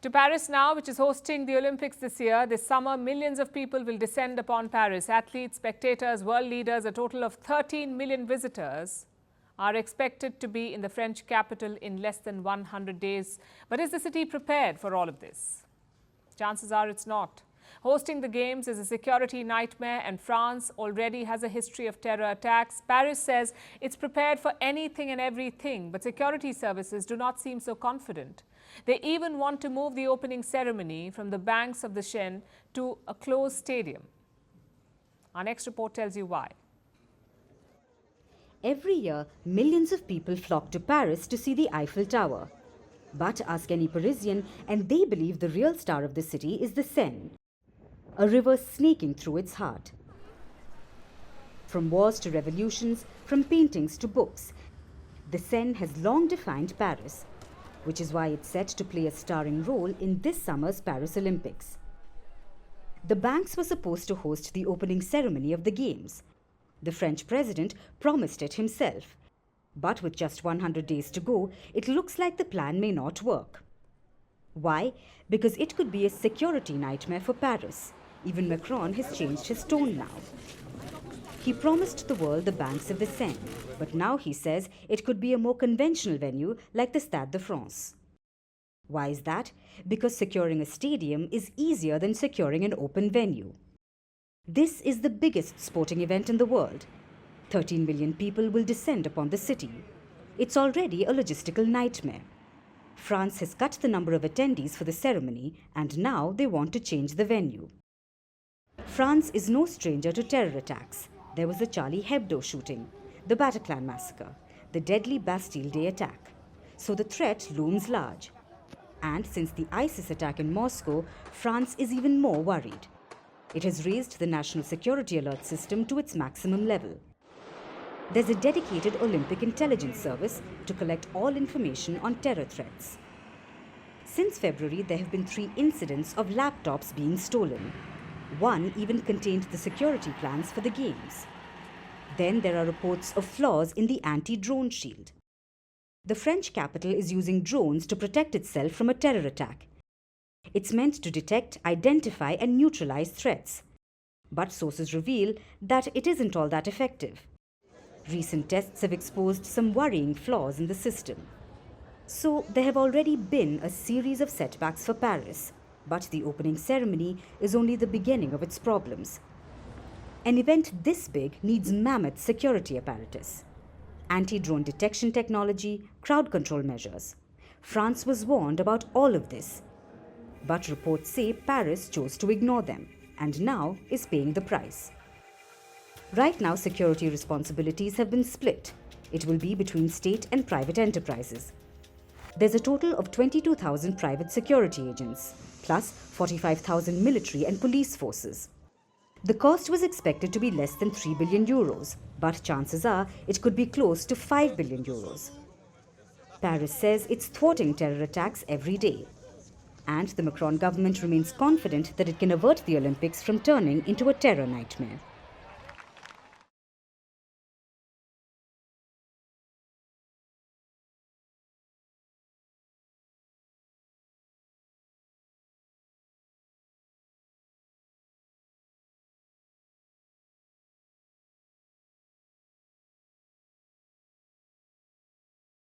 To Paris now, which is hosting the Olympics this year. This summer, millions of people will descend upon Paris. Athletes, spectators, world leaders, a total of 13 million visitors are expected to be in the French capital in less than 100 days. But is the city prepared for all of this? Chances are it's not. Hosting the Games is a security nightmare, and France already has a history of terror attacks. Paris says it's prepared for anything and everything, but security services do not seem so confident. They even want to move the opening ceremony from the banks of the Seine to a closed stadium. Our next report tells you why. Every year, millions of people flock to Paris to see the Eiffel Tower. But ask any Parisian, and they believe the real star of the city is the Seine, a river snaking through its heart. From wars to revolutions, from paintings to books, the Seine has long defined Paris, which is why it's set to play a starring role in this summer's Paris Olympics. The banks were supposed to host the opening ceremony of the Games. The French president promised it himself. But with just 100 days to go, it looks like the plan may not work. Why? Because it could be a security nightmare for Paris. Even Macron has changed his tone now. He promised the world the banks of the Seine, but now he says it could be a more conventional venue like the Stade de France. Why is that? Because securing a stadium is easier than securing an open venue. This is the biggest sporting event in the world. 13 million people will descend upon the city. It's already a logistical nightmare. France has cut the number of attendees for the ceremony, and now they want to change the venue. France is no stranger to terror attacks. There was the Charlie Hebdo shooting, the Bataclan massacre, the deadly Bastille Day attack. So the threat looms large. And since the ISIS attack in Moscow, France is even more worried. It has raised the national security alert system to its maximum level. There's a dedicated Olympic intelligence service to collect all information on terror threats. Since February, there have been 3 incidents of laptops being stolen. One even contained the security plans for the Games. Then there are reports of flaws in the anti-drone shield. The French capital is using drones to protect itself from a terror attack. It's meant to detect, identify, and neutralize threats. But sources reveal that it isn't all that effective. Recent tests have exposed some worrying flaws in the system. So there have already been a series of setbacks for Paris. But the opening ceremony is only the beginning of its problems. An event this big needs mammoth security apparatus, anti-drone detection technology, crowd control measures. France was warned about all of this. But reports say Paris chose to ignore them and now is paying the price. Right now, security responsibilities have been split. It will be between state and private enterprises. There's a total of 22,000 private security agents, plus 45,000 military and police forces. The cost was expected to be less than 3 billion euros, but chances are it could be close to 5 billion euros. Paris says it's thwarting terror attacks every day. And the Macron government remains confident that it can avert the Olympics from turning into a terror nightmare.